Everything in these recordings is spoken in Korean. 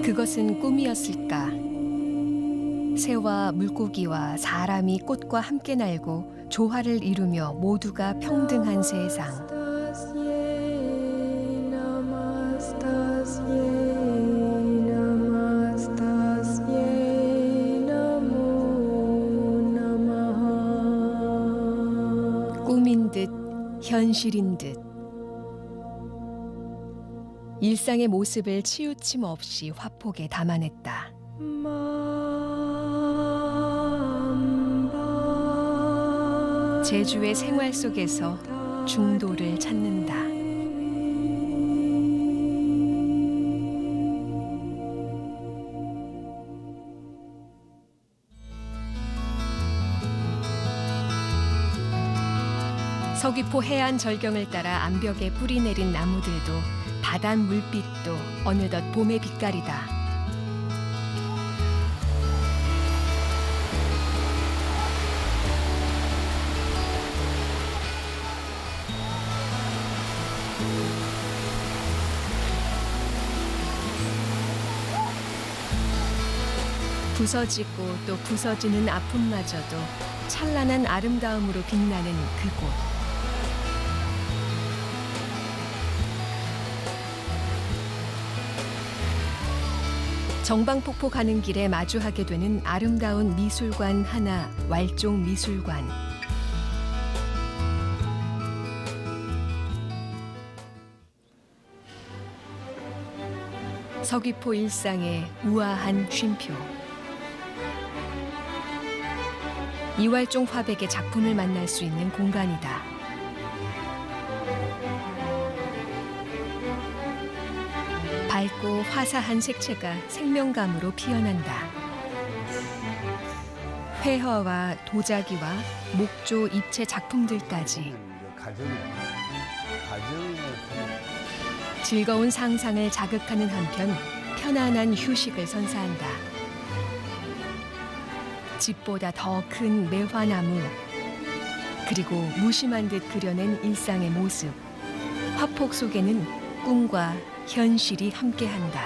그것은 꿈이었을까? 새와 물고기와 사람이 꽃과 함께 날고 조화를 이루며 모두가 평등한 세상. 꿈인 듯 현실인 듯 일상의 모습을 치우침 없이 화폭에 담아냈다. 제주의 생활 속에서 중도를 찾는다. 서귀포 해안 절경을 따라 암벽에 뿌리 내린 나무들도 바닷 물빛도 어느덧 봄의 빛깔이다. 부서지고 또 부서지는 아픔마저도 찬란한 아름다움으로 빛나는 그곳. 정방폭포 가는 길에 마주하게 되는 아름다운 미술관 하나, 왈종 미술관. 서귀포 일상의 우아한 쉼표. 이왈종 화백의 작품을 만날 수 있는 공간이다. 밝고 화사한 색채가 생명감으로 피어난다. 회화와 도자기와 목조 입체 작품들까지 즐거운 상상을 자극하는 한편 편안한 휴식을 선사한다. 집보다 더 큰 매화나무, 그리고 무심한 듯 그려낸 일상의 모습. 화폭 속에는 꿈과 현실이 함께한다.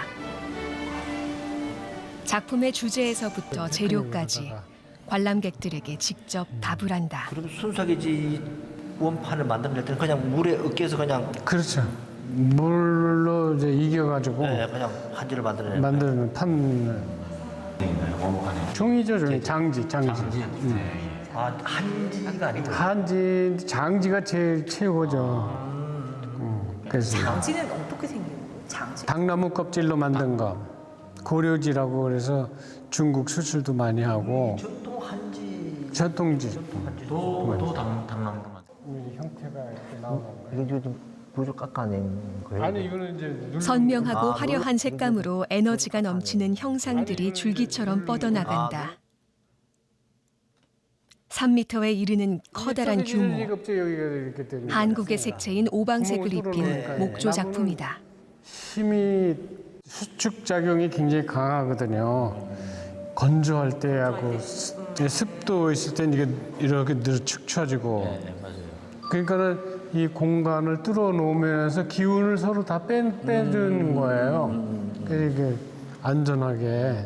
작품의 주제에서부터 재료까지 관람객들에게 직접 답을 한다. 그럼 순수하게 원판을 만들 때는 그냥 물에 으깨서 그냥 그렇죠. 물로 이제 이겨가지고 그냥 한지를 만들어내는 만드는 판 원판에 종이죠, 종이. 장지. 한지가 아니고 한지, 장지가 제일 최고죠. 그래서 장지는 어떻게 생긴 거예요? 장지? 당나무 껍질로 만든 거. 고려지라고 그래서 중국 수출도 많이 하고. 전통 한지 전통지. 또 당나무로 만든 이 형태가 이렇게 나오는 거예요. 이게 지금 물을 깎아낸 거예요? 아니 이거는 이제 선명하고 화려한 색감으로 에너지가 넘치는 형상들이 줄기처럼 뻗어나간다. 3m에 이르는 커다란 규모. 한국의 색채인 오방색을 입힌 목조 작품이다. 힘이 수축 작용이 굉장히 강하거든요. 건조할 때하고 습도 있을 땐 이게 이렇게 축 처지고. 그러니까는 이 공간을 뚫어 놓으면서 기운을 서로 다 빼주는 거예요. 그래서 이게 안전하게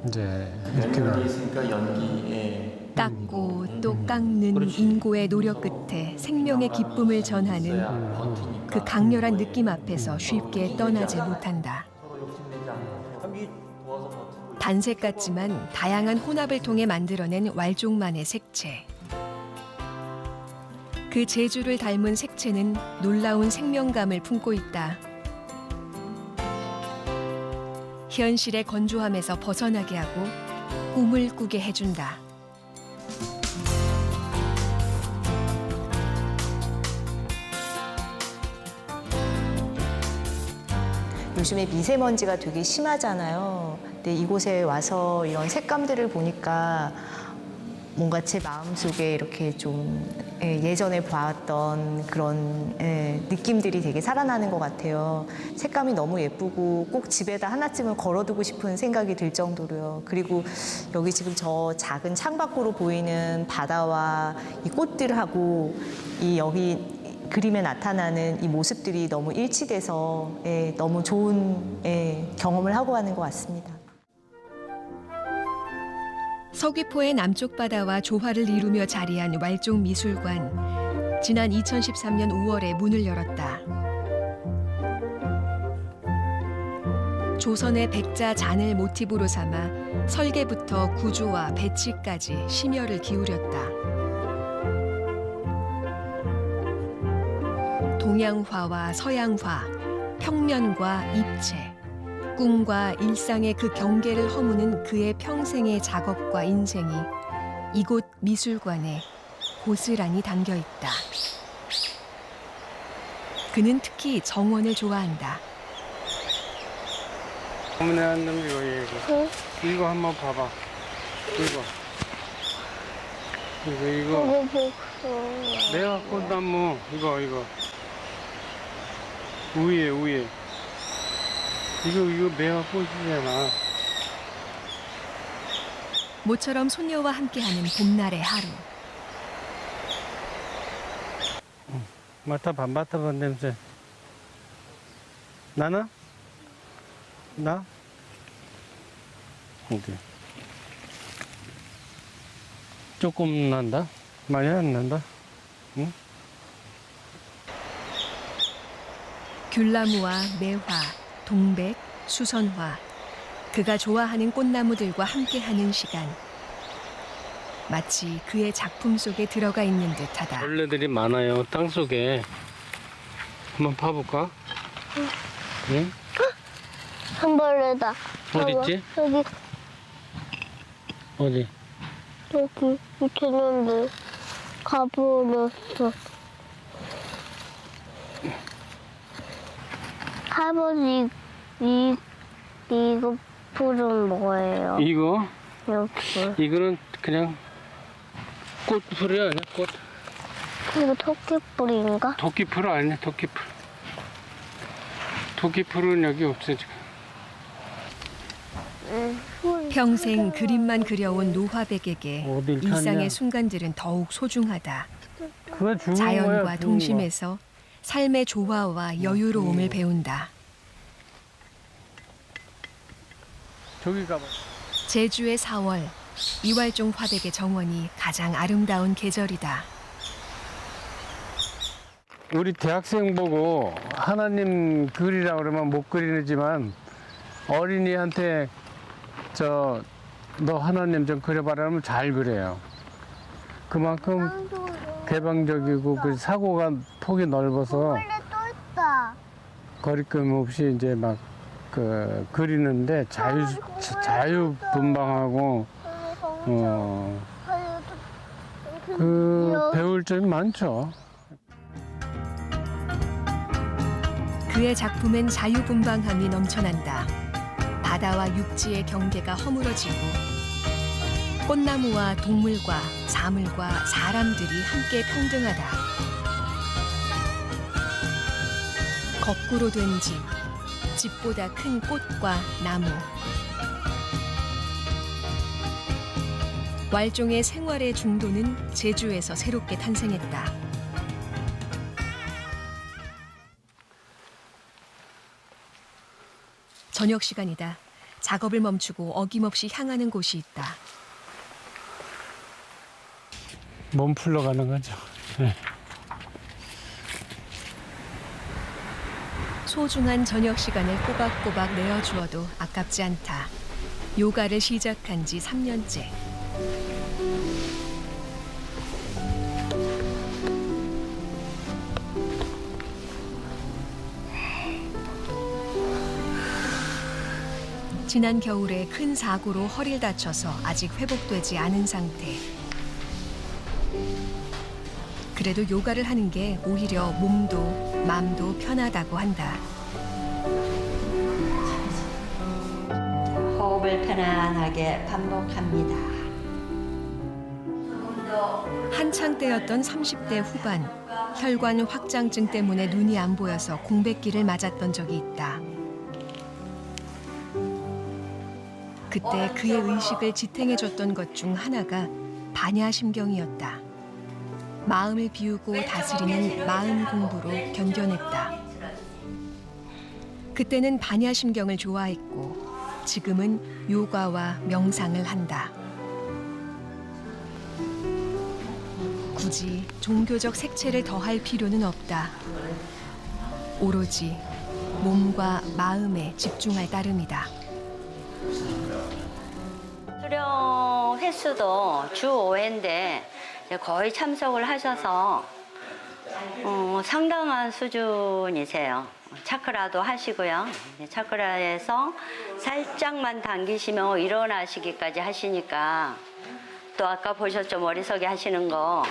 이제 이렇게 있으니까 연기에 깎고 또 깎는 인고의 노력 끝에 생명의 기쁨을 전하는 그 강렬한 느낌 앞에서 쉽게 떠나지 못한다. 단색 같지만 다양한 혼합을 통해 만들어낸 왈종만의 색채. 그 재주를 닮은 색채는 놀라운 생명감을 품고 있다. 현실의 건조함에서 벗어나게 하고 꿈을 꾸게 해준다. 요즘에 미세먼지가 되게 심하잖아요. 근데 이곳에 와서 이런 색감들을 보니까 뭔가 제 마음속에 이렇게 좀 예전에 봐왔던 그런 느낌들이 되게 살아나는 것 같아요. 색감이 너무 예쁘고 꼭 집에다 하나쯤은 걸어두고 싶은 생각이 들 정도로요. 그리고 여기 지금 저 작은 창밖으로 보이는 바다와 이 꽃들하고 이 여기 그림에 나타나는 이 모습들이 너무 일치돼서 너무 좋은 경험을 하고 가는 것 같습니다. 서귀포의 남쪽 바다와 조화를 이루며 자리한 왈종미술관. 지난 2013년 5월에 문을 열었다. 조선의 백자 잔을 모티브로 삼아 설계부터 구조와 배치까지 심혈을 기울였다. 동양화와 서양화, 평면과 입체, 꿈과 일상의 그 경계를 허무는 그의 평생의 작업과 인생이 이곳 미술관에 고스란히 담겨 있다. 그는 특히 정원을 좋아한다. 어머니 한 놈 이거. 이거 한번 봐봐. 이거. 내가 꽃나무 이거. 위에. 이거 매화 꽃이잖아. 모처럼 손녀와 함께하는 봄날의 하루. 맡아봐 냄새. 나나? 나? 어디? 조금 난다? 많이 안 난다? 응? 귤나무와 매화, 동백, 수선화. 그가 좋아하는 꽃나무들과 함께하는 시간. 마치 그의 작품 속에 들어가 있는 듯하다. 벌레들이 많아요. 땅 속에. 한번 파볼까? 응? 한 벌레다. 어디 있지? 여기 어디? 밑에 있는데 가버렸어. 할아버지 이거 풀은 뭐예요? 이거? 여기 이거는 그냥 꽃풀이야, 그냥 꽃. 이거 토끼풀인가? 도끼풀 아니야, 도끼풀. 도끼풀은 여기 없어, 지금. 평생 그림만 그려온 노화백에게 어딜 일상의 찾냐? 순간들은 더욱 소중하다. 그거 죽은 자연과 거야, 동심에서 삶의 조화와 여유로움을 배운다. 저기 가봐. 제주의 4월, 이왈종 화백의 정원이 가장 아름다운 계절이다. 우리 대학생 보고 하나님 그리라 그러면 못 그리지만 어린이한테 너 하나님 좀 그려봐라 하면 잘 그래요. 그만큼 개방적이고 그 사고가 폭이 넓어서 벌레 또 있다. 거리낌 없이 이제 막 그리는데 자유분방하고 배울 점이 많죠. 그의 작품엔 자유분방함이 넘쳐난다. 바다와 육지의 경계가 허물어지고 꽃나무와 동물과 사물과 사람들이 함께 평등하다. 거꾸로 된 집, 집보다 큰 꽃과 나무. 왈종의 생활의 중도는 제주에서 새롭게 탄생했다. 저녁 시간이다. 작업을 멈추고 어김없이 향하는 곳이 있다. 몸 풀러 가는 거죠. 네. 소중한 저녁 시간을 꼬박꼬박 내어주어도 아깝지 않다. 요가를 시작한 지 3년째. 지난 겨울에 큰 사고로 허리를 다쳐서 아직 회복되지 않은 상태. 그래도 요가를 하는 게 오히려 몸도 마음도 편하다고 한다. 호흡을 편안하게 반복합니다. 한창 때였던 30대 후반, 혈관 확장증 때문에 눈이 안 보여서 공백기를 맞았던 적이 있다. 그때 그의 의식을 지탱해줬던 것 중 하나가 반야심경이었다. 마음을 비우고 다스리는 마음 공부로 견뎌냈다. 그때는 반야심경을 좋아했고 지금은 요가와 명상을 한다. 굳이 종교적 색채를 더할 필요는 없다. 오로지 몸과 마음에 집중할 따름이다. 수령 횟수도 주 5회인데 거의 참석을 하셔서 상당한 수준이세요. 차크라도 하시고요. 차크라에서 살짝만 당기시면 일어나시기까지 하시니까 또 아까 보셨죠? 머리석에 하시는 거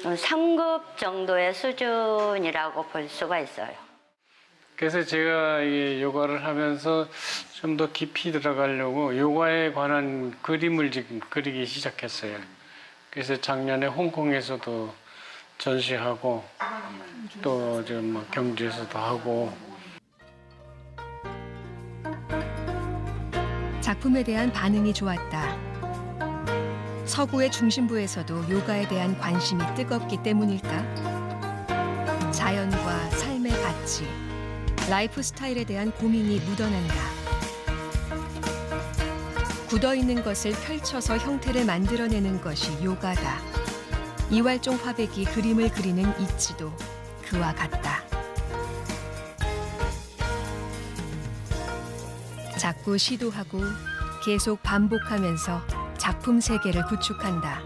3급 정도의 수준이라고 볼 수가 있어요. 그래서 제가 이 요가를 하면서 좀 더 깊이 들어가려고 요가에 관한 그림을 지금 그리기 시작했어요. 그래서 작년에 홍콩에서도 전시하고 또 지금 뭐 경주에서도 하고. 작품에 대한 반응이 좋았다. 서구의 중심부에서도 요가에 대한 관심이 뜨겁기 때문일까? 자연과 삶의 가치, 라이프 스타일에 대한 고민이 묻어난다. 굳어있는 것을 펼쳐서 형태를 만들어내는 것이 요가다. 이왈종 화백이 그림을 그리는 이치도 그와 같다. 자꾸 시도하고 계속 반복하면서 작품 세계를 구축한다.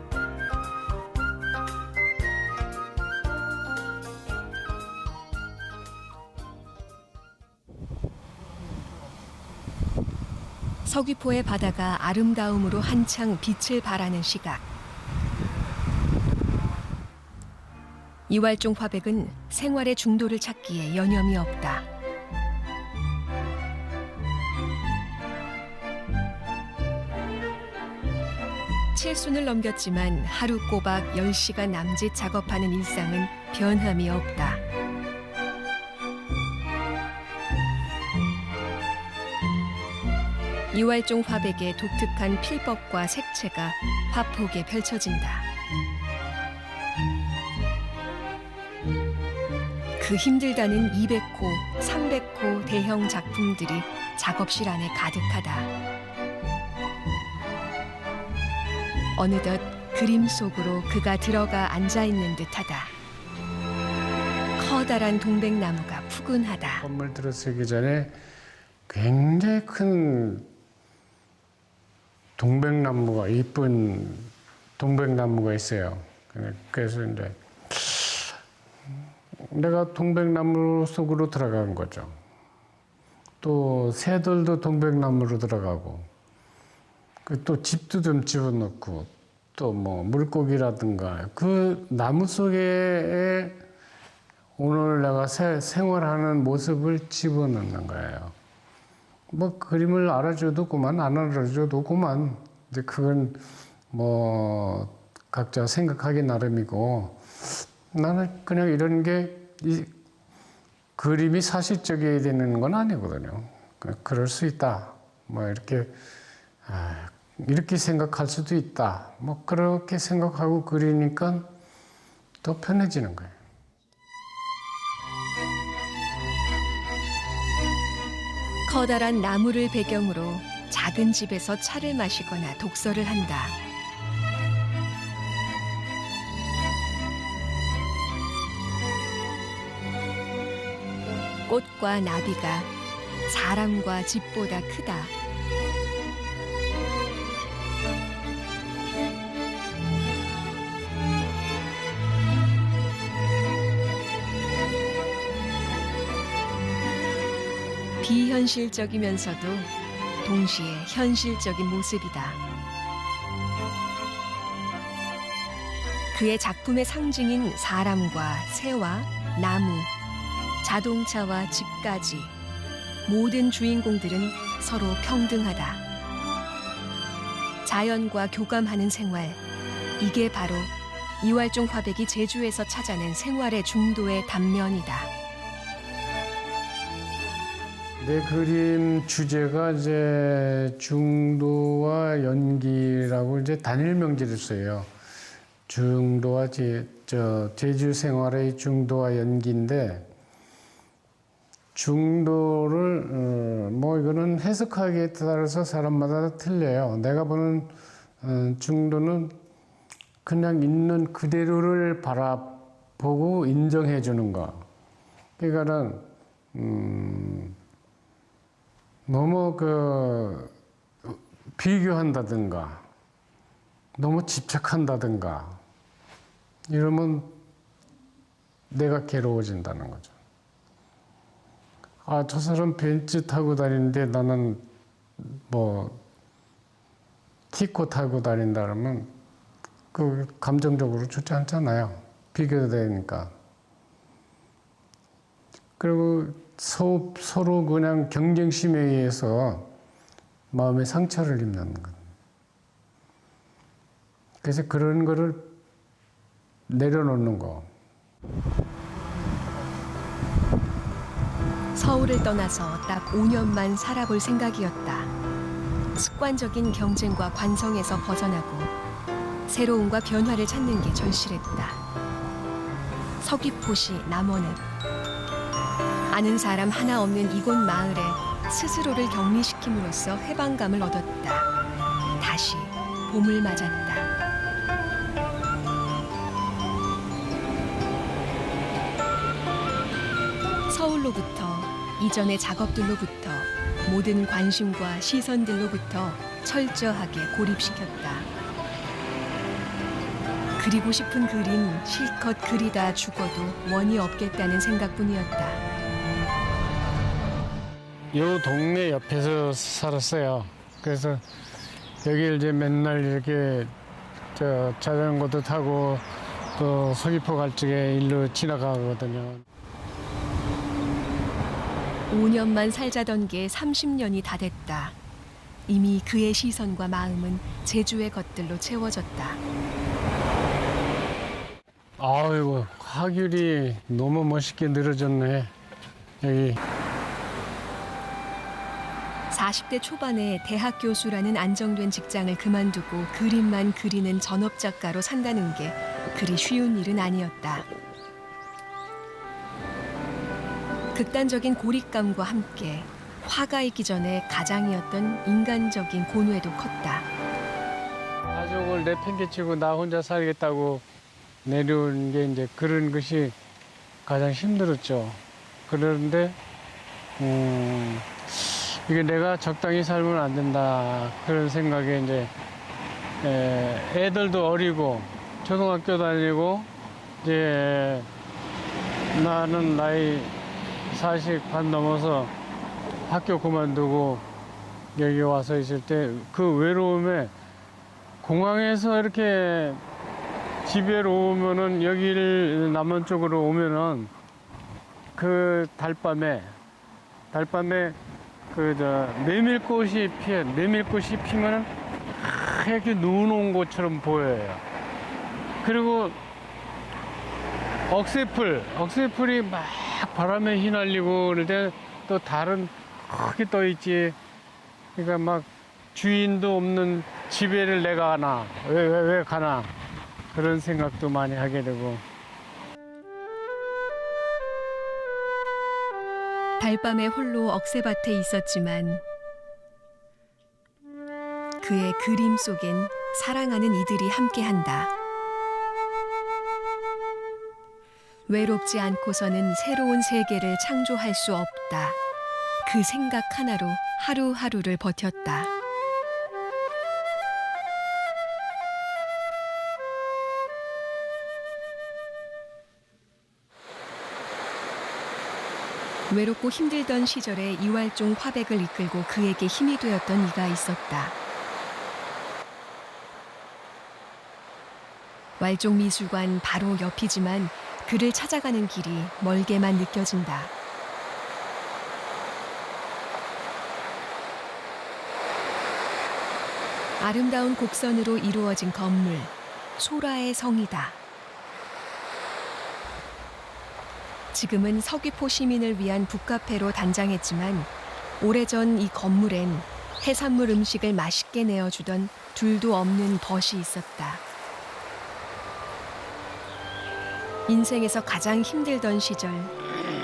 서귀포의 바다가 아름다움으로 한창 빛을 발하는 시각. 이왈종 화백은 생활의 중도를 찾기에 여념이 없다. 칠순을 넘겼지만 하루 꼬박 10시간 남짓 작업하는 일상은 변함이 없다. 이왈종 화백의 독특한 필법과 색채가 화폭에 펼쳐진다. 그 힘들다는 200호, 300호 대형 작품들이 작업실 안에 가득하다. 어느덧 그림 속으로 그가 들어가 앉아있는 듯하다. 커다란 동백나무가 푸근하다. 건물 들어서기 전에 굉장히 큰 동백나무가, 이쁜 동백나무가 있어요. 그래서 이제 내가 동백나무 속으로 들어간 거죠. 또 새들도 동백나무로 들어가고, 또 집도 좀 집어넣고, 또 뭐 물고기라든가 그 나무 속에 오늘 내가 생활하는 모습을 집어넣는 거예요. 뭐 그림을 알아줘도 그만, 안 알아줘도 그만. 근데 그건 뭐 각자 생각하기 나름이고, 나는 그냥 이런 게 이 그림이 사실적이어야 되는 건 아니거든요. 그럴 수 있다. 뭐 이렇게 생각할 수도 있다. 뭐 그렇게 생각하고 그리니까 더 편해지는 거예요. 커다란 나무를 배경으로 작은 집에서 차를 마시거나 독서를 한다. 꽃과 나비가 사람과 집보다 크다. 비현실적이면서도 동시에 현실적인 모습이다. 그의 작품의 상징인 사람과 새와 나무, 자동차와 집까지 모든 주인공들은 서로 평등하다. 자연과 교감하는 생활, 이게 바로 이왈종 화백이 제주에서 찾아낸 생활의 중도의 단면이다. 내 그림 주제가 이제 중도와 연기라고 이제 단일 명제를 써요. 중도와 제주 생활의 중도와 연기인데 중도를 뭐 이거는 해석하기에 따라서 사람마다 틀려요. 내가 보는 중도는 그냥 있는 그대로를 바라보고 인정해 주는 거. 그러니까는 너무 비교한다든가 너무 집착한다든가 이러면 내가 괴로워진다는 거죠. 아, 저 사람 벤츠 타고 다니는데 나는 뭐 티코 타고 다닌다 그러면 그 감정적으로 좋지 않잖아요. 비교되니까. 그리고 서로 그냥 경쟁심에 의해서 마음의 상처를 입는 것. 그래서 그런 거를 내려놓는 거. 서울을 떠나서 딱 5년만 살아볼 생각이었다. 습관적인 경쟁과 관성에서 벗어나고 새로움과 변화를 찾는 게 절실했다. 서귀포시 남원읍. 아는 사람 하나 없는 이곳 마을에 스스로를 격리시킴으로써 해방감을 얻었다. 다시 봄을 맞았다. 서울로부터 이전의 작업들로부터 모든 관심과 시선들로부터 철저하게 고립시켰다. 그리고 싶은 그림 실컷 그리다 죽어도 원이 없겠다는 생각뿐이었다. 요 동네 옆에서 살았어요. 그래서 여기 이제 맨날 이렇게 자전거도 타고 또 서귀포 갈 적에 일로 지나가거든요. 5년만 살자던 게 30년이 다 됐다. 이미 그의 시선과 마음은 제주의 것들로 채워졌다. 아이고, 화귤이 너무 멋있게 늘어졌네. 여기. 40대 초반에 대학 교수라는 안정된 직장을 그만두고 그림만 그리는 전업작가로 산다는 게 그리 쉬운 일은 아니었다. 극단적인 고립감과 함께 화가 있기 전에 가장이었던 인간적인 고뇌도 컸다. 가족을 내팽개치고 나 혼자 살겠다고 내려온 게 이제 그런 것이 가장 힘들었죠. 그런데 이게 내가 적당히 살면 안 된다 그런 생각에 이제 애들도 어리고 초등학교 다니고 이제 나는 나이 40 반 넘어서 학교 그만두고 여기 와서 있을 때 그 외로움에 공항에서 이렇게 집에 오면은 여기를 남원 쪽으로 오면은 그 달밤에 메밀꽃이 피면은 하얗게 눈 온 것처럼 보여요. 그리고 억새풀이 막 바람에 휘날리고 그럴 때 또 달은 크게 떠 있지. 그러니까 막 주인도 없는 집에를 내가 가나 왜 가나 그런 생각도 많이 하게 되고. 달밤에 홀로 억새밭에 있었지만 그의 그림 속엔 사랑하는 이들이 함께한다. 외롭지 않고서는 새로운 세계를 창조할 수 없다. 그 생각 하나로 하루하루를 버텼다. 외롭고 힘들던 시절에 이왈종 화백을 이끌고 그에게 힘이 되었던 이가 있었다. 왈종미술관 바로 옆이지만 그를 찾아가는 길이 멀게만 느껴진다. 아름다운 곡선으로 이루어진 건물, 소라의 성이다. 지금은 서귀포 시민을 위한 북카페로 단장했지만 오래전 이 건물엔 해산물 음식을 맛있게 내어주던 둘도 없는 벗이 있었다. 인생에서 가장 힘들던 시절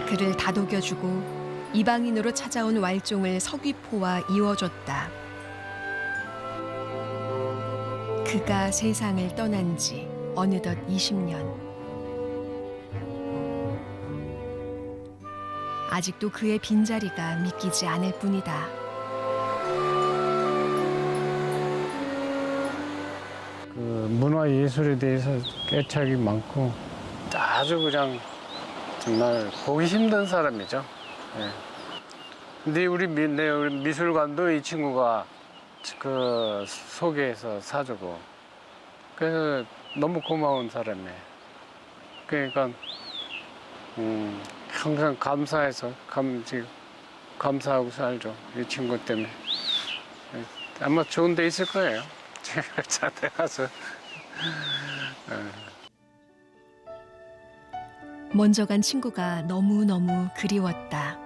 그를 다독여주고 이방인으로 찾아온 왈종을 서귀포와 이어줬다. 그가 세상을 떠난 지 어느덧 20년. 아직도 그의 빈자리가 믿기지 않을 뿐이다. 그 문화 예술에 대해서 애착이 많고 아주 그냥 정말 보기 힘든 사람이죠. 예. 근데 우리 미술관도 이 친구가 그 소개해서 사주고 그래서 너무 고마운 사람이에요. 그러니까 항상 감사해서 감사하고 살죠. 이 친구 때문에. 아마 좋은 데 있을 거예요. 제가 자대 가서. 먼저 간 친구가 너무너무 그리웠다.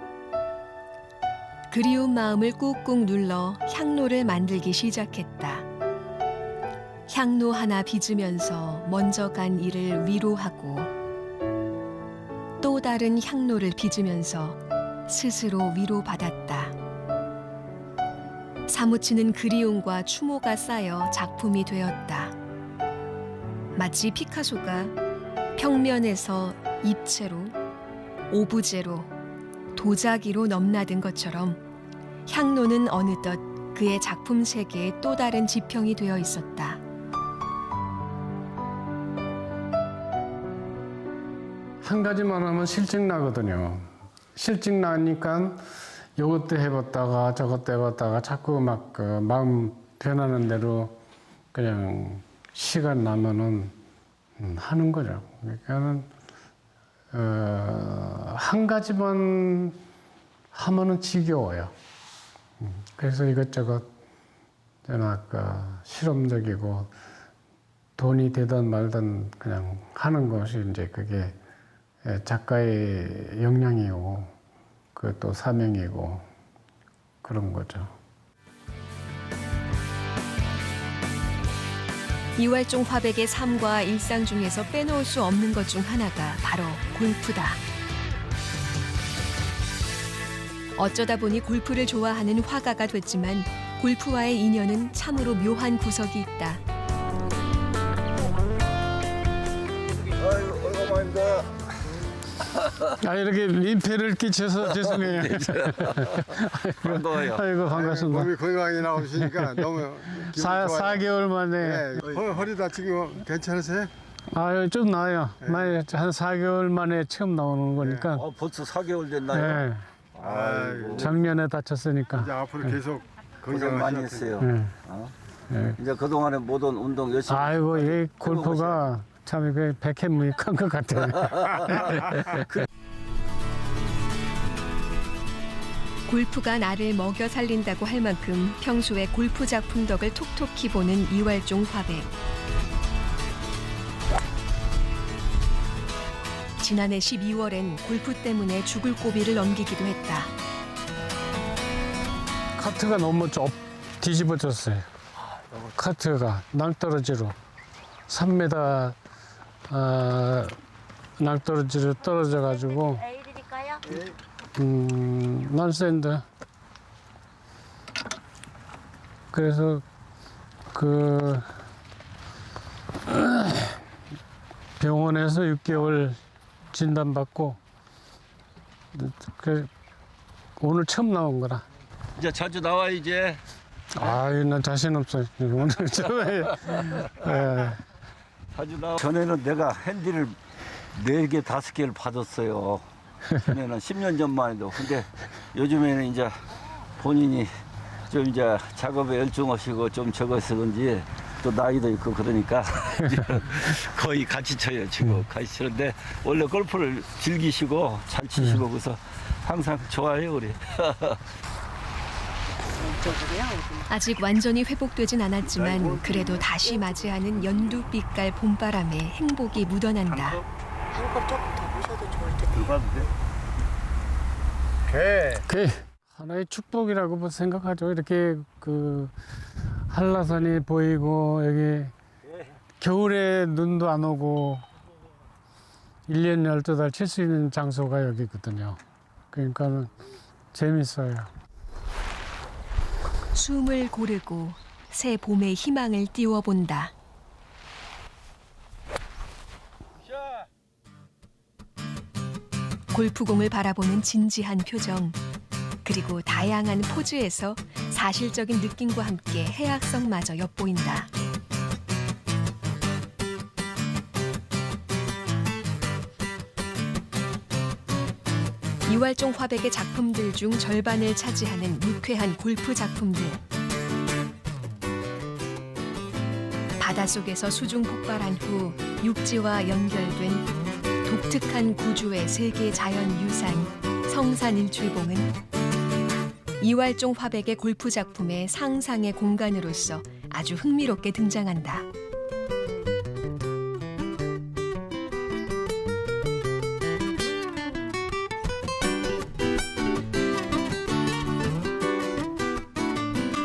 그리운 마음을 꾹꾹 눌러 향로를 만들기 시작했다. 향로 하나 빚으면서 먼저 간 이를 위로하고 또 다른 향로를 빚으면서 스스로 위로받았다. 사무치는 그리움과 추모가 쌓여 작품이 되었다. 마치 피카소가 평면에서 입체로, 오브제로, 도자기로 넘나든 것처럼 향로는 어느덧 그의 작품 세계의 또 다른 지평이 되어 있었다. 한 가지만 하면 실증 나거든요. 실증 나니까 이것도 해봤다가 저것도 해봤다가 자꾸 막 그 마음 변하는 대로 그냥 시간 나면은 하는 거죠. 그러니까는 한 가지만 하면은 지겨워요. 그래서 이것저것 저는 아까 실험적이고 돈이 되든 말든 그냥 하는 것이 이제 그게 작가의 역량이고 그 또 사명이고 그런 거죠. 이왈종 화백의 삶과 일상 중에서 빼놓을 수 없는 것 중 하나가 바로 골프다. 어쩌다 보니 골프를 좋아하는 화가가 됐지만 골프와의 인연은 참으로 묘한 구석이 있다. 아이고, 얼마만입니다. 아 이렇게 민폐를 끼쳐서 죄송해요. 반가워요. 아이고 반갑습니다. 몸이 건강히 나오시니까 너무 기분 좋아요. 4개월 만에 네. 허리 다치고 괜찮으세요? 좀 나아요. 나이 한 4개월 만에 처음 나오는 거니까. 벌써 4개월 됐나요? 네. 아이고, 작년에 다쳤으니까. 이제 앞으로 계속 고생 많이 건강하셔야 돼요. 했어요. 네. 네. 이제 그동안에 모든 운동 열심히 아이고 이 골프가 참 이게 백해무익한 것 같아요. 골프가 나를 먹여 살린다고 할 만큼 평소에 골프 작품 덕을 톡톡히 보는 이왈종 화백. 지난해 12월엔 골프 때문에 죽을 고비를 넘기기도 했다. 카트가 너무 뒤집어졌어요. 카트가 낭떠러지로 3m 낭떠러지로 떨어져가지고 난샌드. 그래서 그 병원에서 6개월 진단받고 그 오늘 처음 나온 거라. 이제 자주 나와 이제. 난 자신 없어요. 오늘 처음에. 자주 나와. 전에는 내가 핸디를 4개, 5개를 받았어요. 전에는 10년 전만 해도. 근데 요즘에는 이제 본인이 좀 이제 작업에 열중하시고 좀 적어서 그런지 또 나이도 있고 그러니까 거의 같이 쳐요 지금. 같이 치는데 원래 골프를 즐기시고 잘 치시고 그래서 항상 좋아해요 우리. 아직 완전히 회복되진 않았지만 그래도 다시 맞이하는 연두빛깔 봄바람에 행복이 묻어난다. 한컵 조금 더 보셔도 좋을 텐데. 들어가도 돼? 그 하나의 축복이라고 생각하죠. 이렇게 그 한라산이 보이고 여기 겨울에 눈도 안 오고 1년 12달 칠 수 있는 장소가 여기거든요. 그러니까 재밌어요. 숨을 고르고 새 봄의 희망을 띄워본다. 골프공을 바라보는 진지한 표정, 그리고 다양한 포즈에서 사실적인 느낌과 함께 해악성마저 엿보인다. 이활종 화백의 작품들 중 절반을 차지하는 유쾌한 골프 작품들. 바닷속에서 수중 폭발한 후 육지와 연결된 독특한 구조의 세계 자연유산 성산일출봉은 이활종 화백의 골프 작품의 상상의 공간으로서 아주 흥미롭게 등장한다.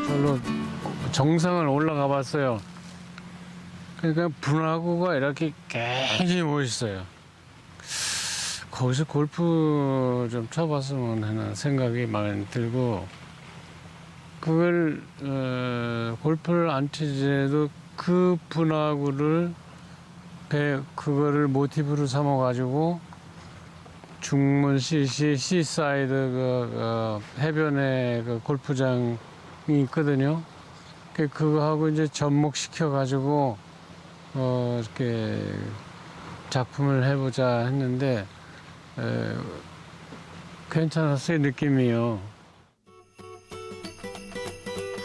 별로 정상을 올라가 봤어요. 그러니까 분화구가 이렇게 굉장히 멋있어요. 거기서 골프 좀 쳐봤으면 하는 생각이 많이 들고, 그걸 골프를 안 치더라도 그 분화구를 그거를 모티브로 삼아가지고 중문시 시사이드 해변에 그 골프장이 있거든요. 그거하고 이제 접목시켜가지고 이렇게 작품을 해보자 했는데 괜찮았어요, 느낌이요.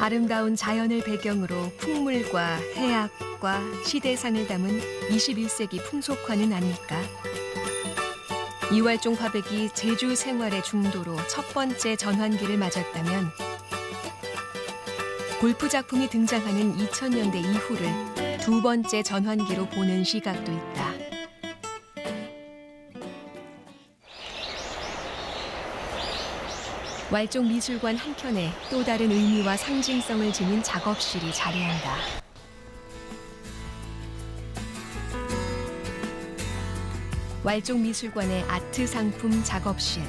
아름다운 자연을 배경으로 풍물과 해악과 시대상을 담은 21세기 풍속화는 아닐까. 이활종 화백이 제주 생활의 중도로 첫 번째 전환기를 맞았다면 골프 작품이 등장하는 2000년대 이후를 두 번째 전환기로 보는 시각도 있다. 왈종 미술관 한켠에 또 다른 의미와 상징성을 지닌 작업실이 자리한다. 왈종 미술관의 아트 상품 작업실.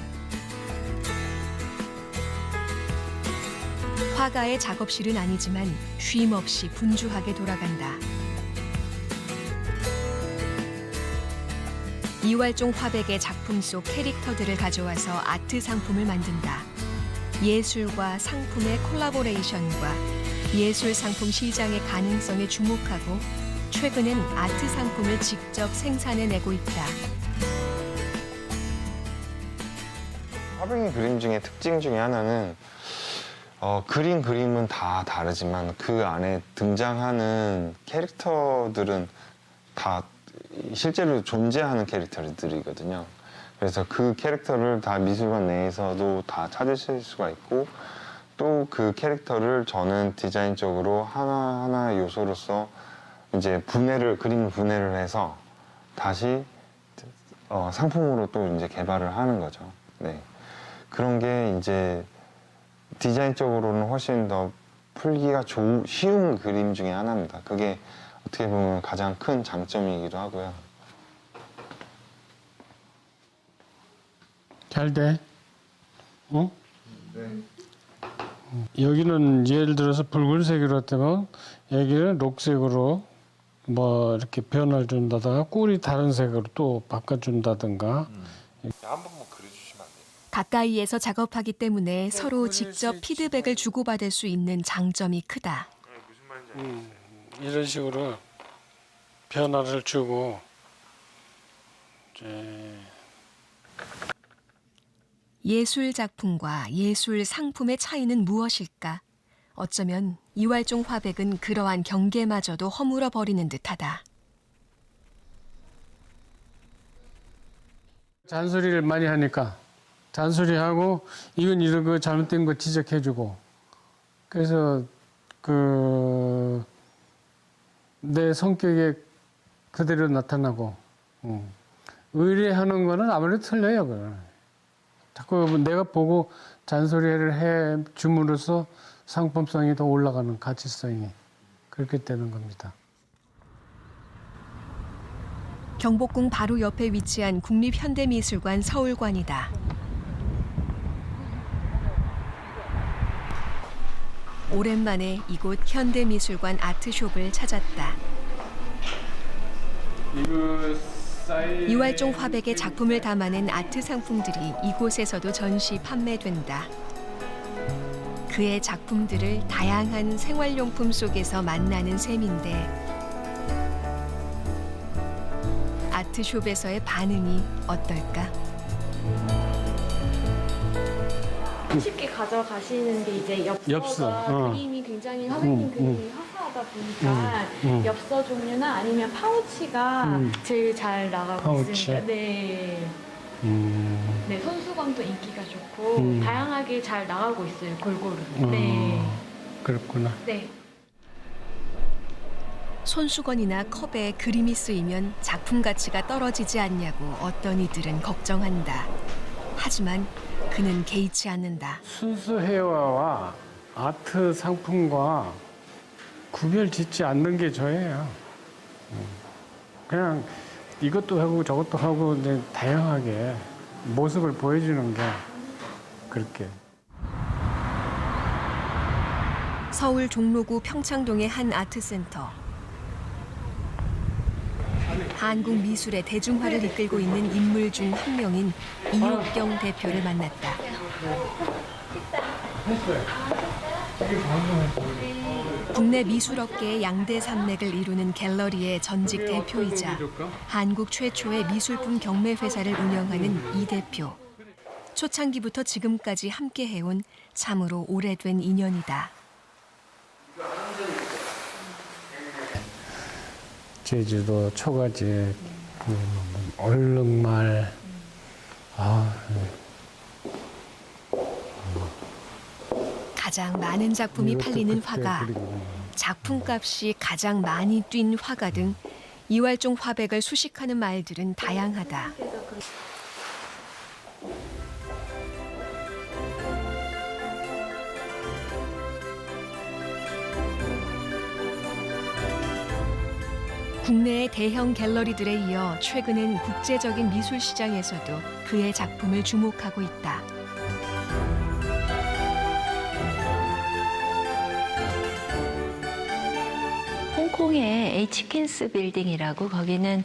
화가의 작업실은 아니지만 쉼 없이 분주하게 돌아간다. 이활종 화백의 작품 속 캐릭터들을 가져와서 아트 상품을 만든다. 예술과 상품의 콜라보레이션과 예술 상품 시장의 가능성에 주목하고 최근엔 아트 상품을 직접 생산해내고 있다. 화백의 그림 중에 특징 중에 하나는 그림은 다 다르지만 그 안에 등장하는 캐릭터들은 다 실제로 존재하는 캐릭터들이거든요. 그래서 그 캐릭터를 다 미술관 내에서도 다 찾으실 수가 있고, 또 그 캐릭터를 저는 디자인적으로 하나하나 요소로서 이제 그림을 분해를 해서 다시 상품으로 또 이제 개발을 하는 거죠. 네. 그런 게 이제 디자인적으로는 훨씬 더 풀기가 쉬운 그림 중에 하나입니다. 그게 어떻게 보면 가장 큰 장점이기도 하고요. 잘 돼? 응? 네. 여기는 예를 들어서 붉은색으로 했다면 여기는 녹색으로 뭐 이렇게 변화를 준다든가 꿀이 다른 색으로 또 바꿔준다든가. 한 번만 그려주시면 안 돼요? 가까이에서 작업하기 때문에 서로 직접 피드백을 주고받을 수 있는 장점이 크다. 무슨 말인지 알겠어요. 이런 식으로 변화를 주고 이제 예술 작품과 예술 상품의 차이는 무엇일까? 어쩌면 이활종 화백은 그러한 경계마저도 허물어 버리는 듯하다. 잔소리를 많이 하니까 잔소리하고 이건 이런 거 잘못된 거 지적해주고, 그래서 내 성격에 그대로 나타나고 의뢰하는 거는 아무래도 틀려요. 그건. 자꾸 내가 보고 잔소리를 해줌으로써 상품성이 더 올라가는 가치성이 그렇게 되는 겁니다. 경복궁 바로 옆에 위치한 국립현대미술관 서울관이다. 오랜만에 이곳 현대미술관 아트숍을 찾았다. 이활종 화백의 작품을 담아낸 아트 상품들이 이곳에서도 전시 판매된다. 그의 작품들을 다양한 생활용품 속에서 만나는 셈인데 아트숍에서의 반응이 어떨까? 쉽게 가져가시는 게 이제 엽서가 그림이 굉장히 화백님 그림이 화사하다 보니까 엽서 종류나 아니면 파우치가 제일 잘 나가고 파우치? 있습니다. 네. 네, 손수건도 인기가 좋고 다양하게 잘 나가고 있어요. 골고루. 네. 그렇구나. 네. 손수건이나 컵에 그림이 쓰이면 작품 가치가 떨어지지 않냐고 어떤 이들은 걱정한다. 하지만 그는 개의치 않는다. 순수 회화와 아트 상품과 구별 짓지 않는 게 저예요. 그냥 이것도 하고 저것도 하고 이제 다양하게 모습을 보여주는 게 그렇게. 서울 종로구 평창동의 한 아트센터. 한국 미술의 대중화를 이끌고 있는 인물 중 한 명인 이옥경 대표를 만났다. 국내 미술업계의 양대 산맥을 이루는 갤러리의 전직 대표이자 한국 최초의 미술품 경매 회사를 운영하는 이 대표. 초창기부터 지금까지 함께 해온 참으로 오래된 인연이다. 제주도 초가집, 얼룩말, 가장 많은 작품이 팔리는 화가, 작품값이 가장 많이 뛴 화가 등 이활종 화백을 수식하는 말들은 다양하다. 국내의 대형 갤러리들에 이어 최근엔 국제적인 미술 시장에서도 그의 작품을 주목하고 있다. 홍콩의 H킨스 빌딩이라고 거기는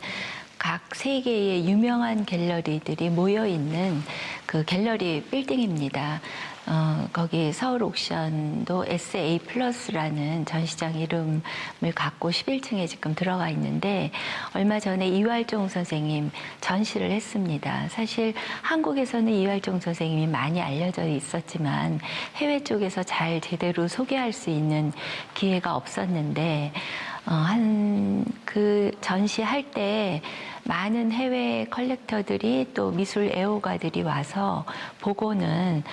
각 세계의 유명한 갤러리들이 모여 있는 그 갤러리 빌딩입니다. 거기 서울 옥션도 SA 플러스라는 전시장 이름을 갖고 11층에 지금 들어가 있는데 얼마 전에 이활종 선생님 전시를 했습니다. 사실 한국에서는 이활종 선생님이 많이 알려져 있었지만 해외 쪽에서 잘 제대로 소개할 수 있는 기회가 없었는데 그 전시할 때 많은 해외 컬렉터들이 또 미술 애호가들이 와서 보고는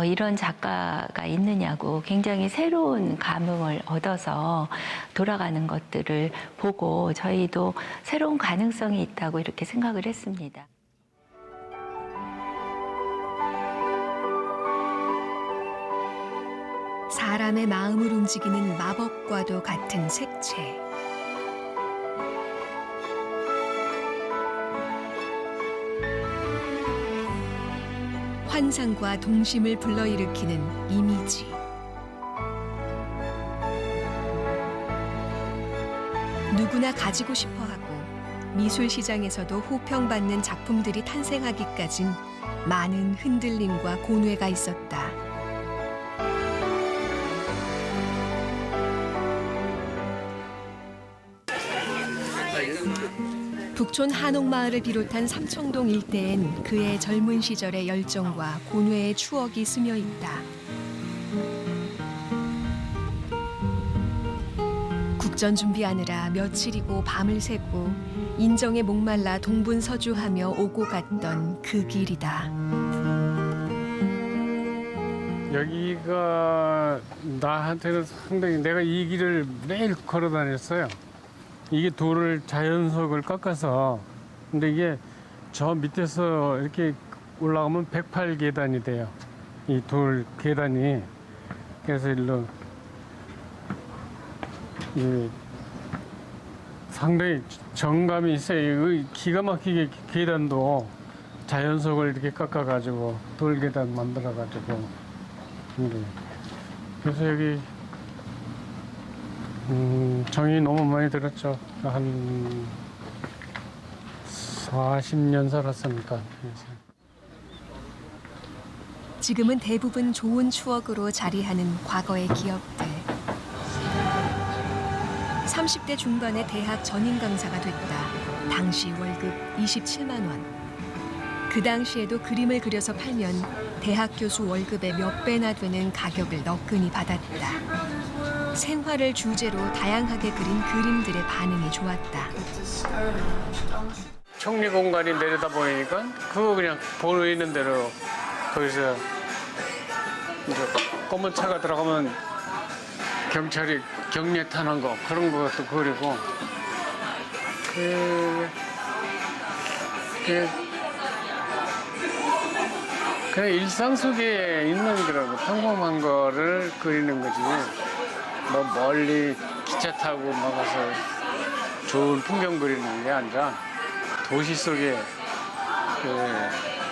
이런 작가가 있느냐고 굉장히 새로운 감흥을 얻어서 돌아가는 것들을 보고 저희도 새로운 가능성이 있다고 이렇게 생각을 했습니다. 사람의 마음을 움직이는 마법과도 같은 색채. 환상과 동심을 불러일으키는 이미지. 누구나 가지고 싶어하고 미술 시장에서도 호평받는 작품들이 탄생하기까진 많은 흔들림과 고뇌가 있었다. 북촌 한옥마을을 비롯한 삼청동 일대엔 그의 젊은 시절의 열정과 고뇌의 추억이 스며 있다. 국전 준비하느라 며칠이고 밤을 새고 인정에 목말라 동분서주하며 오고 갔던 그 길이다. 여기가 나한테는 상당히 내가 이 길을 매일 걸어 다녔어요. 이게 돌을 자연석을 깎아서 근데 이게 저 밑에서 이렇게 올라가면 108계단이 돼요. 이 돌 계단이. 그래서 일로 상당히 정감이 있어요. 이 기가 막히게 계단도 자연석을 이렇게 깎아가지고 돌계단 만들어가지고 그래서 여기 정이 너무 많이 들었죠. 한 40년 살았으니까. 지금은 대부분 좋은 추억으로 자리하는 과거의 기억들. 30대 중반에 대학 전임 강사가 됐다. 당시 월급 27만 원. 그 당시에도 그림을 그려서 팔면 대학 교수 월급의 몇 배나 되는 가격을 너끈히 받았다. 생활을 주제로 다양하게 그린 그림들의 반응이 좋았다. 총리 공간이 내려다 보이니까 그거 그냥 보이는 대로 거기서 이제 검은 차가 들어가면 경찰이 경례 타는 거 그런 것도 그리고 그냥 일상 속에 있는 그런 평범한 거를 그리는 거지. 뭐 멀리 기차 타고 나가서 좋은 풍경 그리는 게 아니라 도시 속에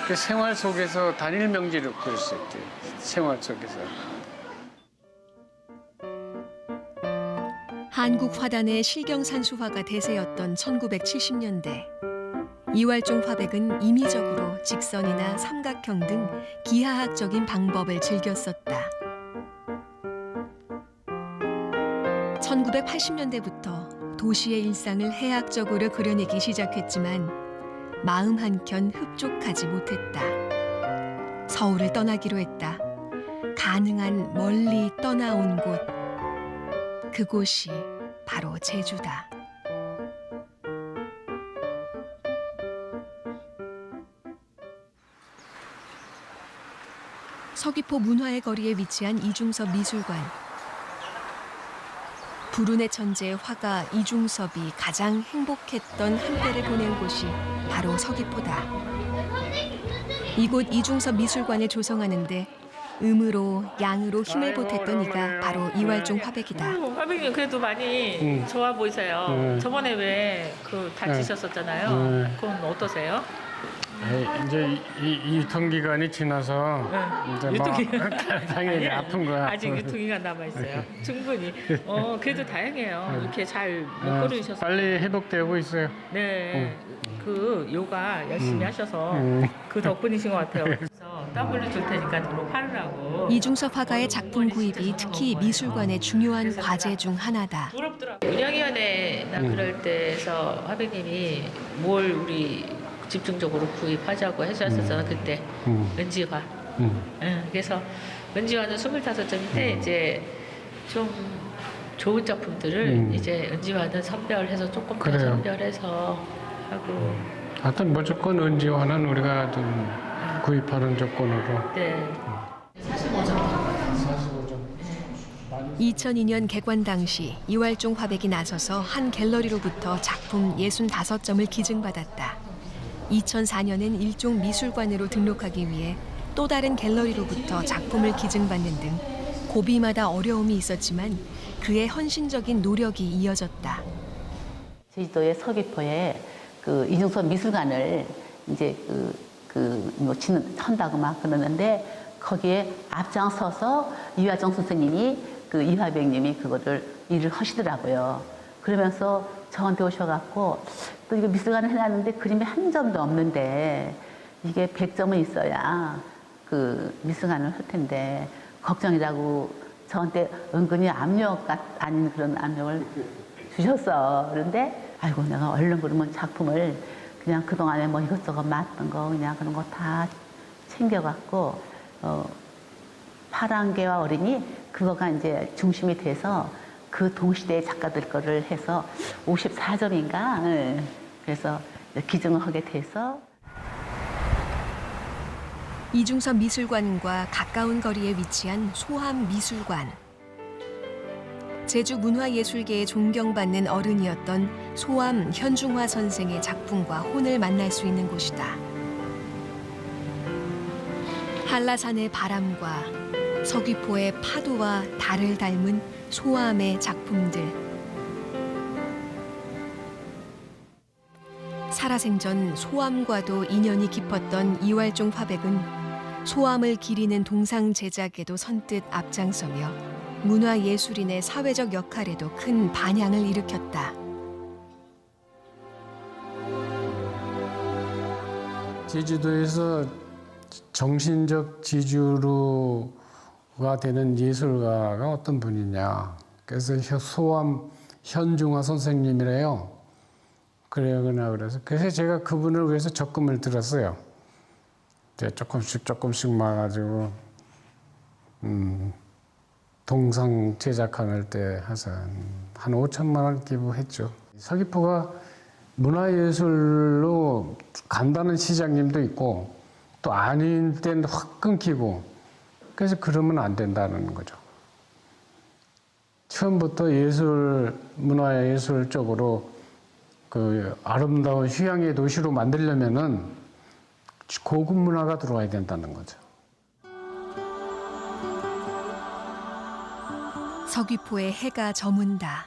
그 생활 속에서 단일 명제를 그릴 수 있대. 생활 속에서. 한국 화단의 실경산수화가 대세였던 1970년대. 이왈종 화백은 임의적으로 직선이나 삼각형 등 기하학적인 방법을 즐겼었다. 1980년대부터 도시의 일상을 해학적으로 그려내기 시작했지만 마음 한켠 흡족하지 못했다. 서울을 떠나기로 했다. 가능한 멀리 떠나온 곳. 그곳이 바로 제주다. 서귀포 문화의 거리에 위치한 이중섭 미술관. 불운의 천재 화가 이중섭이 가장 행복했던 한때를 보낸 곳이 바로 서귀포다. 이곳 이중섭 미술관을 조성하는데 음으로 양으로 힘을 보탰던 이가 바로 이왈종 화백이다. 화백님 그래도 많이 좋아 보이세요. 저번에 왜 그 다치셨었잖아요. 그건 어떠세요? 이제 이 유통기간이 지나서 이제 뭐 당연히 아픈 거야. 아직 유통기간 남아있어요. 충분히. 그래도 다행이에요. 이렇게 잘 못 걸으셔서. 빨리 회복되고 있어요. 네. 그 요가 열심히 하셔서 그 덕분이신 것 같아요. 그래서 더블로 줄 테니까 너무 팔으라고. 이중섭 화가의 작품 구입이 특히 미술관의 중요한 과제 중 하나다. 운영위원회나 그럴 때에서 화백님이 뭘 우리 집중적으로 구입하자고 해주셨었잖아 그때 은지화. 그래서 은지화는 25점인데 이제 좀 좋은 작품들을 이제 은지화는 선별해서 조금 더 선별해서 하고. 하여튼 무조건 은지화는 우리가 좀 구입하는 조건으로. 네. 2002년 개관 당시 이왈종 화백이 나서서 한 갤러리로부터 작품 65점을 기증받았다. 2004년엔 일종 미술관으로 등록하기 위해 또 다른 갤러리로부터 작품을 기증받는 등 고비마다 어려움이 있었지만 그의 헌신적인 노력이 이어졌다. 제주도의 서귀포에 그 이중섭 미술관을 이제 한다고 막 그러는데 거기에 앞장서서 이화정 선생님이 그 이화백님이 그거를 일을 하시더라고요. 그러면서 저한테 오셔갖고 또 이거 미술관을 해놨는데 그림이 한 점도 없는데 이게 100점은 있어야 그 미술관을 할 텐데 걱정이라고 저한테 은근히 압력 아닌 그런 압력을 주셨어. 그런데 아이고 내가 얼른 그러면 작품을 그냥 그동안에 뭐 이것저것 맡던 거 그냥 그런 거 다 챙겨갖고 파랑개와 어린이 그거가 이제 중심이 돼서 그 동시대 작가들 거를 해서 54점인가 그래서 기증을 하게 돼서 이중섭 미술관과 가까운 거리에 위치한 소함 미술관. 제주 문화예술계에 존경받는 어른이었던 소함 현중화 선생의 작품과 혼을 만날 수 있는 곳이다. 한라산의 바람과 서귀포의 파도와 달을 닮은 소함의 작품들. 살아생전 소암과도 인연이 깊었던 이왈종 화백은 소암을 기리는 동상 제작에도 선뜻 앞장서며 문화예술인의 사회적 역할에도 큰 반향을 일으켰다. 제주도에서 정신적 지주로가 되는 예술가가 어떤 분이냐. 그래서 소암 현중화 선생님이래요. 그래서 제가 그분을 위해서 적금을 들었어요. 이제 조금씩 모아가지고 동상 제작할 때 해서 한 5천만 원 기부했죠. 서귀포가 문화예술로 간다는 시장님도 있고 또 아닌 때는 확 끊기고 그래서 그러면 안 된다는 거죠. 처음부터 문화예술 쪽으로 그 아름다운 휴양의 도시로 만들려면은 고급 문화가 들어와야 된다는 거죠. 서귀포에 해가 저문다.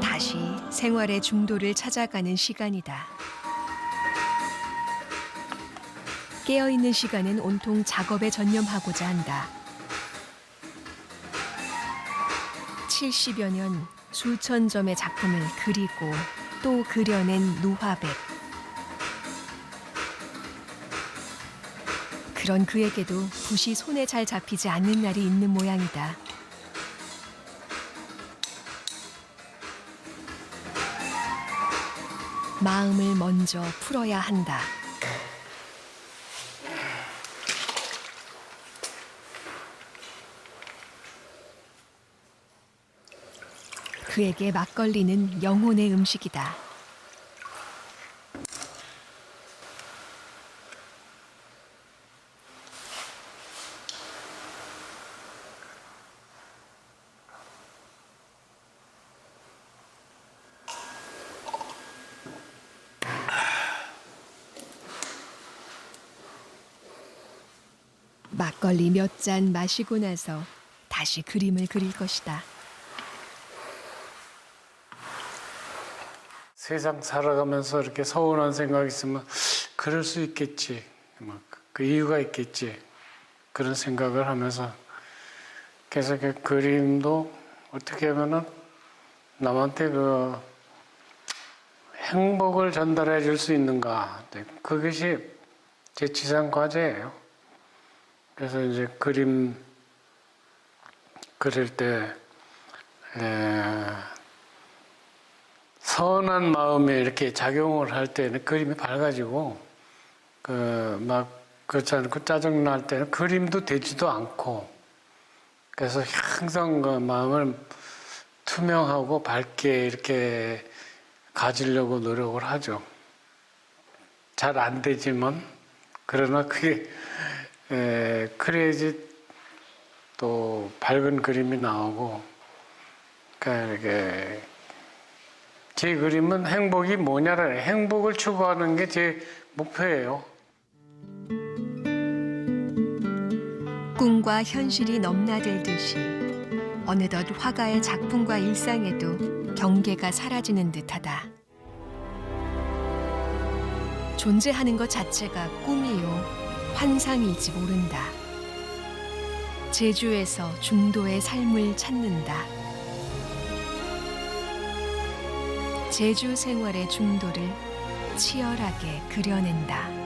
다시 생활의 중도를 찾아가는 시간이다. 깨어있는 시간은 온통 작업에 전념하고자 한다. 70여 년 수천 점의 작품을 그리고 또 그려낸 노화백. 그런 그에게도 붓이 손에 잘 잡히지 않는 날이 있는 모양이다. 마음을 먼저 풀어야 한다. 그에게 막걸리는 영혼의 음식이다. 막걸리 몇 잔 마시고 나서 다시 그림을 그릴 것이다. 세상 살아가면서 이렇게 서운한 생각이 있으면 그럴 수 있겠지. 그 이유가 있겠지. 그런 생각을 하면서 그래서 그 그림도 어떻게 하면은 남한테 그 행복을 전달해 줄 수 있는가. 그것이 제 지상 과제예요. 그래서 이제 그림 그릴 때 선한 마음에 이렇게 작용을 할 때는 그림이 밝아지고 그렇지 않고 짜증날 때는 그림도 되지도 않고 그래서 항상 그 마음을 투명하고 밝게 이렇게 가지려고 노력을 하죠. 잘 안 되지만 그러나 그게 그래야지 또 밝은 그림이 나오고 그러니까 이렇게 제 그림은 행복이 뭐냐라 행복을 추구하는 게 제 목표예요. 꿈과 현실이 넘나들듯이 어느덧 화가의 작품과 일상에도 경계가 사라지는 듯하다. 존재하는 것 자체가 꿈이요 환상일지 모른다. 제주에서 중도의 삶을 찾는다. 제주 생활의 중도를 치열하게 그려낸다.